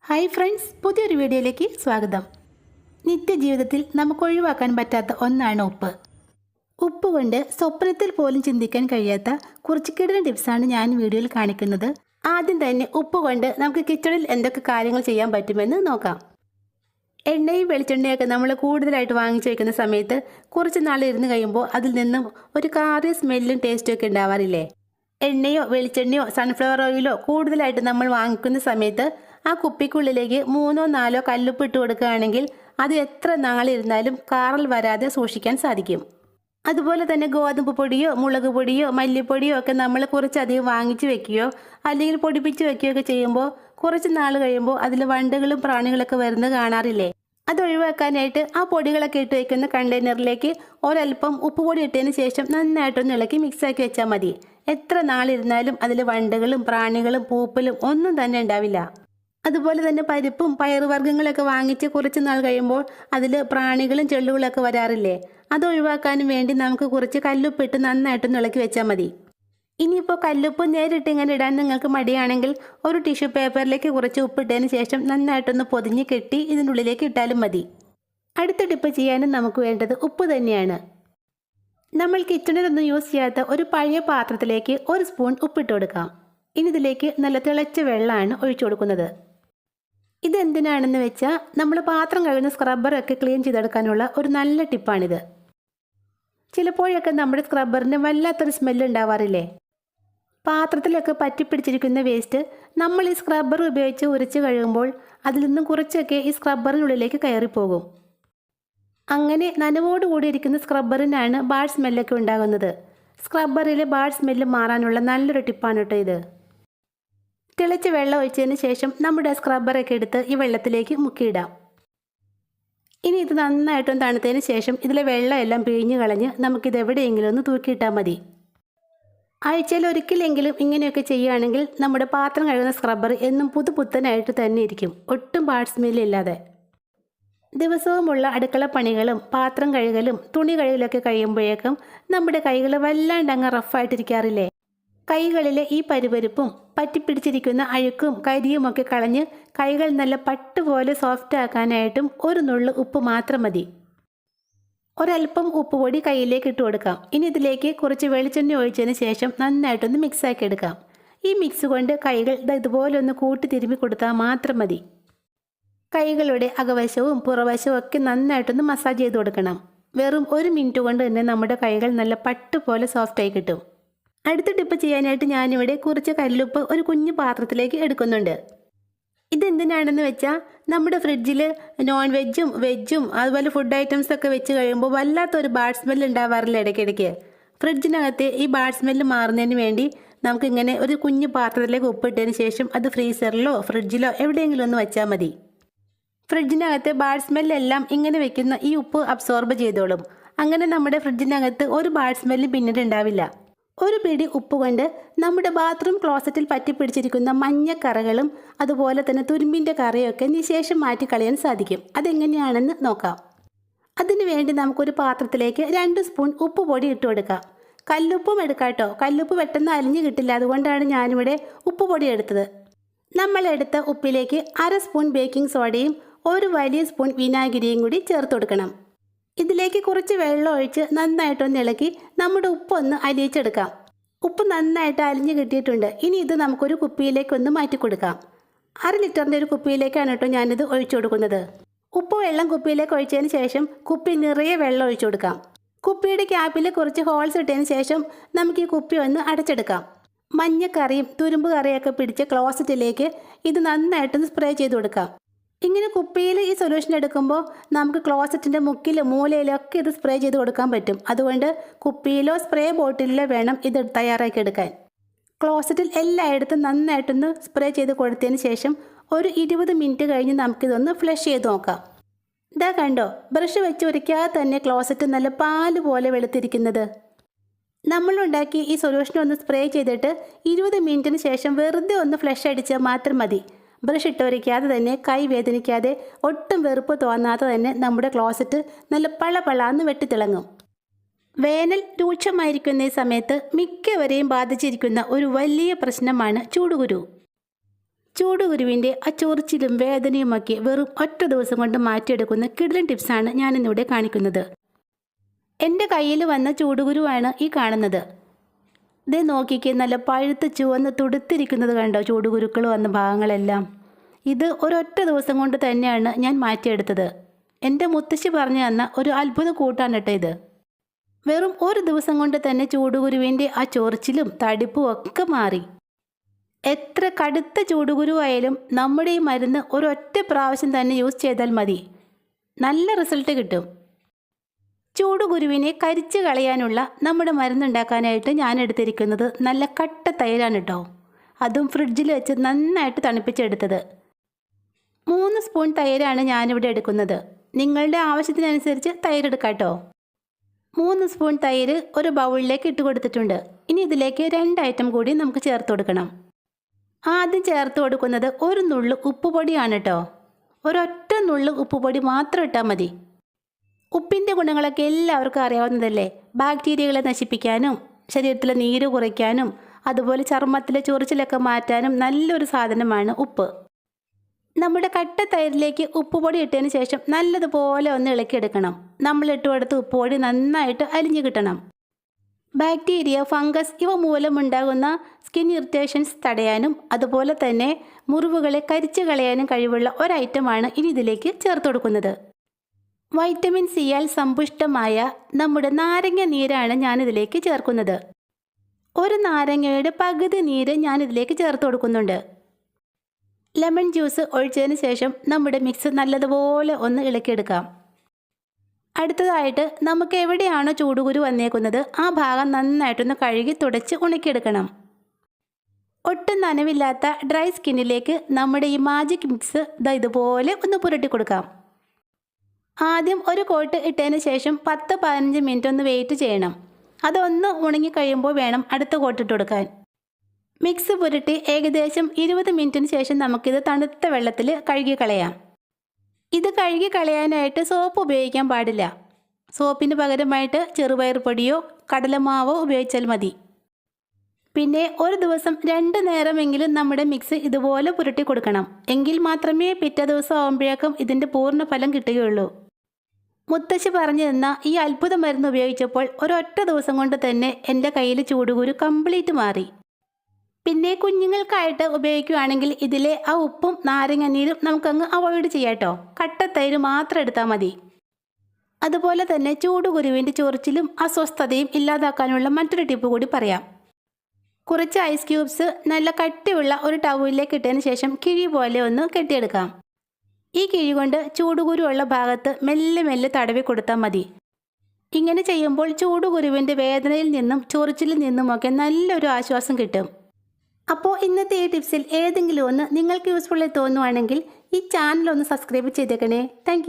Hi friends, പുതിയൊരു വീഡിയോയിലേക്ക് സ്വാഗതം. നിത്യജീവിതത്തിൽ നമുക്ക് ഒഴിവാക്കാൻ പറ്റാത്ത ഒന്നാണ് ഉപ്പ്. ഉപ്പ് കൊണ്ട് സ്വപ്നത്തിൽ പോലും ചിന്തിക്കാൻ കഴിയാത്ത കുറച്ച് കിടിലൻ ടിപ്സാണ് ഞാൻ വീഡിയോയിൽ കാണിക്കുന്നത്. ആദ്യം തന്നെ ഉപ്പ് കൊണ്ട് നമുക്ക് കിച്ചണിൽ എന്തൊക്കെ കാര്യങ്ങൾ ചെയ്യാൻ പറ്റുമെന്ന് നോക്കാം. എണ്ണയും വെളിച്ചെണ്ണയൊക്കെ നമ്മൾ കൂടുതലായിട്ട് വാങ്ങിച്ചു വയ്ക്കുന്ന സമയത്ത് കുറച്ച് നാൾ ഇരുന്ന് കഴിയുമ്പോൾ അതിൽ നിന്നും ഒരു കാറിയ സ്മെല്ലും ടേസ്റ്റും ഒക്കെ ഉണ്ടാവാറില്ലേ? എണ്ണയോ വെളിച്ചെണ്ണയോ സൺഫ്ലവർ ഓയിലോ കൂടുതലായിട്ട് നമ്മൾ വാങ്ങിക്കുന്ന സമയത്ത് ആ കുപ്പിക്കുള്ളിലേക്ക് 3-4 കല്ലുപ്പ് ഇട്ട് കൊടുക്കുകയാണെങ്കിൽ അത് എത്ര നാളിരുന്നാലും കാറൽ വരാതെ സൂക്ഷിക്കാൻ സാധിക്കും. അതുപോലെ തന്നെ ഗോതമ്പ് പൊടിയോ മുളക് പൊടിയോ മല്ലിപ്പൊടിയോ ഒക്കെ നമ്മൾ കുറച്ചധികം വാങ്ങിച്ചു വെക്കുകയോ അല്ലെങ്കിൽ പൊടിപ്പിച്ച് വെക്കുകയോ ഒക്കെ ചെയ്യുമ്പോൾ കുറച്ച് നാൾ കഴിയുമ്പോൾ അതിൽ വണ്ടുകളും പ്രാണികളൊക്കെ വരുന്നത് കാണാറില്ലേ? അത് ഒഴിവാക്കാനായിട്ട് ആ പൊടികളൊക്കെ ഇട്ട് വയ്ക്കുന്ന കണ്ടെയ്നറിലേക്ക് ഒരൽപ്പം ഉപ്പുപൊടി ഇട്ടതിന് ശേഷം നന്നായിട്ടൊന്ന് ഇളക്കി മിക്സാക്കി വെച്ചാൽ മതി. എത്ര നാളിരുന്നാലും അതിൽ വണ്ടുകളും പ്രാണികളും പൂപ്പലും ഒന്നും തന്നെ ഉണ്ടാവില്ല. അതുപോലെ തന്നെ പരിപ്പും പയറുവർഗ്ഗങ്ങളൊക്കെ വാങ്ങിച്ച് കുറച്ച് നാൾ കഴിയുമ്പോൾ അതിൽ പ്രാണികളും ചെള്ളുകളൊക്കെ വരാറില്ലേ? അത് ഒഴിവാക്കാനും വേണ്ടി നമുക്ക് കുറച്ച് കല്ലുപ്പിട്ട് നന്നായിട്ടൊന്ന് ഇളക്കി വെച്ചാൽ മതി. ഇനിയിപ്പോൾ കല്ലുപ്പ് നേരിട്ട് ഇങ്ങനെ ഇടാൻ നിങ്ങൾക്ക് മടിയാണെങ്കിൽ ഒരു ടിഷ്യൂ പേപ്പറിലേക്ക് കുറച്ച് ഉപ്പിട്ടതിന് ശേഷം നന്നായിട്ടൊന്ന് പൊതിഞ്ഞ് കെട്ടി ഇതിനുള്ളിലേക്ക് ഇട്ടാലും മതി. അടുത്ത ടിപ്പ് ചെയ്യാനും നമുക്ക് വേണ്ടത് ഉപ്പ് തന്നെയാണ്. നമ്മൾ കിച്ചണിലൊന്നും യൂസ് ചെയ്യാത്ത ഒരു പഴയ പാത്രത്തിലേക്ക് 1 സ്പൂൺ ഉപ്പിട്ട് കൊടുക്കാം. ഇനി ഇതിലേക്ക് നല്ല തിളച്ച വെള്ളമാണ് ഒഴിച്ചു കൊടുക്കുന്നത്. ഇതെന്തിനാണെന്ന് വെച്ചാൽ നമ്മൾ പാത്രം കഴുകുന്ന സ്ക്രബ്ബറൊക്കെ ക്ലീൻ ചെയ്തെടുക്കാനുള്ള ഒരു നല്ല ടിപ്പാണിത്. ചിലപ്പോഴൊക്കെ നമ്മുടെ സ്ക്രബ്ബറിന് വല്ലാത്തൊരു സ്മെല്ല് ഉണ്ടാവാറില്ലേ? പാത്രത്തിലൊക്കെ പറ്റിപ്പിടിച്ചിരിക്കുന്ന വേസ്റ്റ് നമ്മൾ ഈ സ്ക്രബ്ബർ ഉപയോഗിച്ച് ഉരച്ച് കഴുകുമ്പോൾ അതിൽ നിന്നും കുറച്ചൊക്കെ ഈ സ്ക്രബ്ബറിനുള്ളിലേക്ക് കയറിപ്പോകും. അങ്ങനെ നനവോടുകൂടി ഇരിക്കുന്ന സ്ക്രബ്ബറിനാണ് ബാഡ് സ്മെല്ലൊക്കെ ഉണ്ടാകുന്നത്. സ്ക്രബ്ബറിലെ ബാഡ് സ്മെല്ല് മാറാനുള്ള നല്ലൊരു ടിപ്പാണ് കേട്ടോ ഇത്. തിളച്ച വെള്ളം ഒഴിച്ചതിന് ശേഷം നമ്മുടെ സ്ക്രബ്ബറൊക്കെ എടുത്ത് ഈ വെള്ളത്തിലേക്ക് മുക്കിയിടാം. ഇനി ഇത് നന്നായിട്ടൊന്ന് തണുത്തതിന് ശേഷം ഇതിലെ വെള്ളം എല്ലാം പിഴിഞ്ഞ് കളഞ്ഞ് നമുക്കിത് എവിടെയെങ്കിലും ഒന്ന് തൂക്കിയിട്ടാൽ മതി. ആഴ്ചയിൽ ഒരിക്കലെങ്കിലും ഇങ്ങനെയൊക്കെ ചെയ്യുകയാണെങ്കിൽ നമ്മുടെ പാത്രം കഴുകുന്ന സ്ക്രബ്ബർ എന്നും പുതുപുത്തനായിട്ട് തന്നെ ഇരിക്കും, ഒട്ടും ബാഡ് സ്മെല്ലില്ലാതെ. ദിവസവുമുള്ള അടുക്കള പണികളും പാത്രം കഴുകലും തുണി കഴുകലൊക്കെ കഴിയുമ്പോഴേക്കും നമ്മുടെ കൈകൾ വല്ലാണ്ട് അങ്ങ് റഫായിട്ടിരിക്കാറില്ലേ? കൈകളിലെ ഈ പരുപരുപ്പും പറ്റിപ്പിടിച്ചിരിക്കുന്ന അഴുക്കും കരിയുമൊക്കെ കളഞ്ഞ് കൈകൾ നല്ല പട്ടുപോലെ സോഫ്റ്റ് ആക്കാനായിട്ടും ഒരു നുള്ളു ഉപ്പ് മാത്രം മതി. ഒരൽപ്പം ഉപ്പുപൊടി കയ്യിലേക്ക് ഇട്ട് കൊടുക്കാം. ഇനി ഇതിലേക്ക് കുറച്ച് വെളിച്ചെണ്ണ ഒഴിച്ചതിന് ശേഷം നന്നായിട്ടൊന്ന് മിക്സാക്കി എടുക്കാം. ഈ മിക്സ് കൊണ്ട് കൈകൾ ഇതുപോലെ ഒന്ന് കൂട്ടി തിരുമ്മി കൊടുത്താൽ മാത്രം മതി. കൈകളുടെ അകവശവും പുറവശവും ഒക്കെ നന്നായിട്ടൊന്ന് മസാജ് ചെയ്ത് കൊടുക്കണം. വെറും 1 മിനിറ്റ് കൊണ്ട് തന്നെ നമ്മുടെ കൈകൾ നല്ല പട്ടുപോലെ സോഫ്റ്റായി കിട്ടും. അടുത്ത ടിപ്പ് ചെയ്യാനായിട്ട് ഞാനിവിടെ കുറച്ച് കല്ലുപ്പ് ഒരു കുഞ്ഞു പാത്രത്തിലേക്ക് എടുക്കുന്നുണ്ട്. ഇതെന്തിനാണെന്ന് വെച്ചാൽ നമ്മുടെ ഫ്രിഡ്ജിൽ നോൺ വെജും വെജും അതുപോലെ ഫുഡ് ഐറ്റംസ് ഒക്കെ വെച്ച് കഴിയുമ്പോൾ വല്ലാത്തൊരു ബാഡ് സ്മെല്ല് ഉണ്ടാവാറില്ല ഇടയ്ക്കിടയ്ക്ക്. ഫ്രിഡ്ജിനകത്ത് ഈ ബാഡ് സ്മെല്ല് മാറുന്നതിന് വേണ്ടി നമുക്കിങ്ങനെ ഒരു കുഞ്ഞു പാത്രത്തിലേക്ക് ഉപ്പിട്ടതിന് ശേഷം അത് ഫ്രീസറിലോ ഫ്രിഡ്ജിലോ എവിടെയെങ്കിലും ഒന്ന് വെച്ചാൽ മതി. ഫ്രിഡ്ജിനകത്ത് ബാഡ് സ്മെല്ലെല്ലാം ഇങ്ങനെ വെക്കുന്ന ഈ ഉപ്പ് അബ്സോർബ് ചെയ്തോളും. അങ്ങനെ നമ്മുടെ ഫ്രിഡ്ജിനകത്ത് ഒരു ബാഡ് സ്മെല്ല് പിന്നീട് ഉണ്ടാവില്ല. ഒരു പിടി ഉപ്പ് കൊണ്ട് നമ്മുടെ ബാത്റൂം ക്ലോസറ്റിൽ പറ്റിപ്പിടിച്ചിരിക്കുന്ന മഞ്ഞക്കറകളും അതുപോലെ തന്നെ തുരുമ്പിൻ്റെ കറയൊക്കെ നിശേഷം മാറ്റിക്കളയാൻ സാധിക്കും. അതെങ്ങനെയാണെന്ന് നോക്കാം. അതിനു വേണ്ടി നമുക്കൊരു പാത്രത്തിലേക്ക് 2 സ്പൂൺ ഉപ്പ് പൊടി ഇട്ട് കൊടുക്കാം. കല്ലുപ്പും എടുക്കാം കേട്ടോ. കല്ലുപ്പ് പെട്ടെന്ന് അലിഞ്ഞു കിട്ടില്ല, അതുകൊണ്ടാണ് ഞാനിവിടെ ഉപ്പ് പൊടി എടുത്തത്. നമ്മളെടുത്ത ഉപ്പിലേക്ക് 1/2 സ്പൂൺ ബേക്കിംഗ് സോഡയും 1 വലിയ സ്പൂൺ വിനാഗിരിയും കൂടി ചേർത്ത് കൊടുക്കണം. ഇതിലേക്ക് കുറച്ച് വെള്ളം ഒഴിച്ച് നന്നായിട്ടൊന്ന് ഇളക്കി നമ്മുടെ ഉപ്പൊന്ന് അലിയിച്ചെടുക്കാം. ഉപ്പ് നന്നായിട്ട് അലിഞ്ഞ് കിട്ടിയിട്ടുണ്ട്. ഇനി ഇത് നമുക്കൊരു കുപ്പിയിലേക്കൊന്ന് മാറ്റി കൊടുക്കാം. 1/2 ലിറ്ററിൻ്റെ ഒരു കുപ്പിയിലേക്കാണ് കേട്ടോ ഞാനിത് ഒഴിച്ചു കൊടുക്കുന്നത്. ഉപ്പ് വെള്ളം കുപ്പിയിലേക്ക് ഒഴിച്ചതിന് ശേഷം കുപ്പി നിറയെ വെള്ളം ഒഴിച്ചു കൊടുക്കാം. കുപ്പിയുടെ ക്യാപ്പിൽ കുറച്ച് ഹോൾസ് ഇട്ടതിന് ശേഷം നമുക്ക് ഈ കുപ്പി ഒന്ന് അടച്ചെടുക്കാം. മഞ്ഞക്കറിയും തുരുമ്പ് കറിയൊക്കെ പിടിച്ച് ക്ലോസറ്റിലേക്ക് ഇത് നന്നായിട്ടൊന്ന് സ്പ്രേ ചെയ്ത് കൊടുക്കാം. ഇങ്ങനെ കുപ്പിയിൽ ഈ സൊല്യൂഷൻ എടുക്കുമ്പോൾ നമുക്ക് ക്ലോസറ്റിൻ്റെ മുക്കിലും മൂലയിലൊക്കെ ഇത് സ്പ്രേ ചെയ്ത് കൊടുക്കാൻ പറ്റും. അതുകൊണ്ട് കുപ്പിയിലോ സ്പ്രേ ബോട്ടിലിലോ വേണം ഇത് തയ്യാറാക്കി എടുക്കാൻ. ക്ലോസറ്റിൽ എല്ലായിടത്തും നന്നായിട്ടൊന്ന് സ്പ്രേ ചെയ്ത് കൊടുത്തതിന് ശേഷം ഒരു 20 മിനിറ്റ് കഴിഞ്ഞ് നമുക്കിതൊന്ന് ഫ്ലഷ് ചെയ്ത് നോക്കാം. ഇതാ കണ്ടോ, ബ്രഷ് വെച്ച് ഉരയ്ക്കാതെ തന്നെ ക്ലോസറ്റ് നല്ല പാല് പോലെ വെളുത്തിരിക്കുന്നത്. നമ്മളുണ്ടാക്കി ഈ സൊല്യൂഷൻ ഒന്ന് സ്പ്രേ ചെയ്തിട്ട് 20 മിനിറ്റിന് ശേഷം വെറുതെ ഒന്ന് ഫ്ലഷ് അടിച്ചാൽ മാത്രം മതി. ബ്രഷ് ഇട്ട് ഉരയ്ക്കാതെ തന്നെ കൈ വേദനിക്കാതെ ഒട്ടും വെറുപ്പ് തോന്നാതെ തന്നെ നമ്മുടെ ക്ലോസറ്റ് നല്ല പളപളാന്ന് വെട്ടിത്തിളങ്ങും. വേനൽ രൂക്ഷമായിരിക്കുന്ന ഈ സമയത്ത് മിക്കവരെയും ബാധിച്ചിരിക്കുന്ന ഒരു വലിയ പ്രശ്നമാണ് ചൂടുകുരു. ചൂടുകുരുവിൻ്റെ ആ ചൊറിച്ചിലും വേദനയുമൊക്കെ വെറും ഒറ്റ ദിവസം കൊണ്ട് മാറ്റിയെടുക്കുന്ന കിടിലൻ ടിപ്സാണ് ഞാനിന്നിവിടെ കാണിക്കുന്നത്. എൻ്റെ കയ്യിൽ വന്ന ചൂടുകുരുവാണ് ഈ കാണുന്നത്. ഇത് നോക്കിക്കേ, നല്ല പഴുത്ത് ചുവന്ന് തുടുത്തിരിക്കുന്നത് കണ്ടോ ചൂടുകുരുക്കൾ വന്ന ഭാഗങ്ങളെല്ലാം. ഇത് ഒരൊറ്റ ദിവസം കൊണ്ട് തന്നെയാണ് ഞാൻ മാറ്റിയെടുത്തത്. എൻ്റെ മുത്തശ്ശി പറഞ്ഞു തന്ന ഒരു അത്ഭുത കൂട്ടാണ് കേട്ടോ ഇത്. വെറും ഒരു ദിവസം കൊണ്ട് തന്നെ ചൂടുകുരുവിൻ്റെ ആ ചൊറിച്ചിലും തടിപ്പും ഒക്കെ മാറി. എത്ര കടുത്ത ചൂടുകുരുവായാലും നമ്മുടെ ഈ മരുന്ന് ഒരൊറ്റ പ്രാവശ്യം തന്നെ യൂസ് ചെയ്താൽ മതി, നല്ല റിസൾട്ട് കിട്ടും. ചൂടുകുരുവിനെ കരിച്ച് കളയാനുള്ള നമ്മുടെ മരുന്നുണ്ടാക്കാനായിട്ട് ഞാൻ എടുത്തിരിക്കുന്നത് നല്ല കട്ട തൈരാണ് കേട്ടോ. അതും ഫ്രിഡ്ജിൽ വെച്ച് നന്നായിട്ട് തണുപ്പിച്ചെടുത്തത്. 3 സ്പൂൺ തൈരാണ് ഞാനിവിടെ എടുക്കുന്നത്. നിങ്ങളുടെ ആവശ്യത്തിനനുസരിച്ച് തൈരെടുക്കാം കേട്ടോ. 3 സ്പൂൺ തൈര് ഒരു ബൗളിലേക്ക് ഇട്ട് കൊടുത്തിട്ടുണ്ട്. ഇനി ഇതിലേക്ക് 2 ഐറ്റം കൂടി നമുക്ക് ചേർത്ത് കൊടുക്കണം. ആദ്യം ചേർത്ത് കൊടുക്കുന്നത് ഒരു നുള്ളു ഉപ്പുപൊടിയാണ് കേട്ടോ. ഒരൊറ്റ നുള്ളു ഉപ്പുപൊടി മാത്രം ഇട്ടാൽ മതി. ഉപ്പിൻ്റെ ഗുണങ്ങളൊക്കെ എല്ലാവർക്കും അറിയാവുന്നതല്ലേ. ബാക്ടീരിയകളെ നശിപ്പിക്കാനും ശരീരത്തിലെ നീര് കുറയ്ക്കാനും അതുപോലെ ചർമ്മത്തിലെ ചൊറിച്ചിലൊക്കെ മാറ്റാനും നല്ലൊരു സാധനമാണ് ഉപ്പ്. നമ്മുടെ കട്ട തൈരിലേക്ക് ഉപ്പുപൊടി ഇട്ടതിന് ശേഷം നല്ലതുപോലെ ഒന്ന് ഇളക്കിയെടുക്കണം. നമ്മൾ ഇട്ടുകൊടുത്ത ഉപ്പുപൊടി നന്നായിട്ട് അലിഞ്ഞു കിട്ടണം. ബാക്ടീരിയ, ഫംഗസ് ഇവ മൂലമുണ്ടാകുന്ന സ്കിൻ ഇറിറ്റേഷൻസ് തടയാനും അതുപോലെ തന്നെ മുറിവുകളെ കരിച്ചു കളയാനും കഴിവുള്ള ഒരു ഐറ്റമാണ് ഇനി ഇതിലേക്ക് ചേർത്ത് കൊടുക്കുന്നത്. വൈറ്റമിൻ സിയാൽ സമ്പുഷ്ടമായ നമ്മുടെ നാരങ്ങ നീരാണ് ഞാനിതിലേക്ക് ചേർക്കുന്നത്. ഒരു നാരങ്ങയുടെ പകുതി നീര് ഞാനിതിലേക്ക് ചേർത്ത് കൊടുക്കുന്നുണ്ട്. ലെമൺ ജ്യൂസ് ഒഴിച്ചതിന് ശേഷം നമ്മുടെ മിക്സ് നല്ലതുപോലെ ഒന്ന് ഇളക്കിയെടുക്കാം. അടുത്തതായിട്ട് നമുക്ക് എവിടെയാണോ ചൂടുകുരു വന്നേക്കുന്നത് ആ ഭാഗം നന്നായിട്ടൊന്ന് കഴുകി തുടച്ച് ഉണക്കിയെടുക്കണം. ഒട്ടും നനവില്ലാത്ത ഡ്രൈ സ്കിന്നിലേക്ക് നമ്മുടെ ഈ മാജിക് മിക്സ് ഇതുപോലെ ഒന്ന് പുരട്ടി കൊടുക്കാം. ആദ്യം ഒരു കോട്ട് ഇട്ടതിന് ശേഷം 10-15 മിനിറ്റ് ഒന്ന് വെയിറ്റ് ചെയ്യണം. അതൊന്ന് ഉണങ്ങിക്കഴിയുമ്പോൾ വേണം അടുത്ത കോട്ടിട്ട് കൊടുക്കാൻ. മിക്സ് പുരട്ടി ഏകദേശം 20 മിനിറ്റിന് ശേഷം നമുക്കിത് തണുത്ത വെള്ളത്തിൽ കഴുകി കളയാം. ഇത് കഴുകി കളയാനായിട്ട് സോപ്പ് ഉപയോഗിക്കാൻ പാടില്ല. സോപ്പിന് പകരമായിട്ട് ചെറുപയർ പൊടിയോ കടലമാവോ ഉപയോഗിച്ചാൽ മതി. പിന്നെ ഒരു ദിവസം 2 നേരമെങ്കിലും നമ്മുടെ മിക്സ് ഇതുപോലെ പുരട്ടി കൊടുക്കണം. എങ്കിൽ മാത്രമേ പിറ്റേ ദിവസം ആകുമ്പോഴേക്കും ഇതിൻ്റെ പൂർണ്ണ ഫലം കിട്ടുകയുള്ളൂ. മുത്തശ്ശി പറഞ്ഞു തന്ന ഈ അത്ഭുത മരുന്ന് ഉപയോഗിച്ചപ്പോൾ ഒരൊറ്റ ദിവസം കൊണ്ട് തന്നെ എൻ്റെ കയ്യിൽ ചൂടുകുരു കംപ്ലീറ്റ് മാറി. പിന്നെ കുഞ്ഞുങ്ങൾക്കായിട്ട് ഉപയോഗിക്കുകയാണെങ്കിൽ ഇതിലെ ആ ഉപ്പും നാരങ്ങനീരും നമുക്കങ്ങ് അവോയ്ഡ് ചെയ്യാം കേട്ടോ. കട്ടത്തൈര് മാത്രം എടുത്താൽ മതി. അതുപോലെ തന്നെ ചൂടുകുരുവിൻ്റെ ചൊറിച്ചിലും അസ്വസ്ഥതയും ഇല്ലാതാക്കാനുള്ള മറ്റൊരു ടിപ്പ് കൂടി പറയാം. കുറച്ച് ഐസ് ക്യൂബ്സ് നല്ല കട്ടിയുള്ള ഒരു ടവലിലേക്ക് ഇട്ടതിന് ശേഷം കിഴി പോലെ ഒന്ന് കെട്ടിയെടുക്കാം. ഈ കിഴി കൊണ്ട് ചൂടുകുരു ഉള്ള ഭാഗത്ത് മെല്ലെ മെല്ലെ തടവി കൊടുത്താൽ മതി. ഇങ്ങനെ ചെയ്യുമ്പോൾ ചൂടുകുരുവിൻ്റെ വേദനയിൽ നിന്നും ചൊറിച്ചിലിൽ നിന്നുമൊക്കെ നല്ലൊരു ആശ്വാസം കിട്ടും. അപ്പോൾ ഇന്നത്തെ ഈ ടിപ്സിൽ ഏതെങ്കിലും ഒന്ന് നിങ്ങൾക്ക് യൂസ്ഫുള്ളായി തോന്നുവാണെങ്കിൽ ഈ ചാനൽ ഒന്ന് സബ്സ്ക്രൈബ് ചെയ്തേക്കണേ. താങ്ക്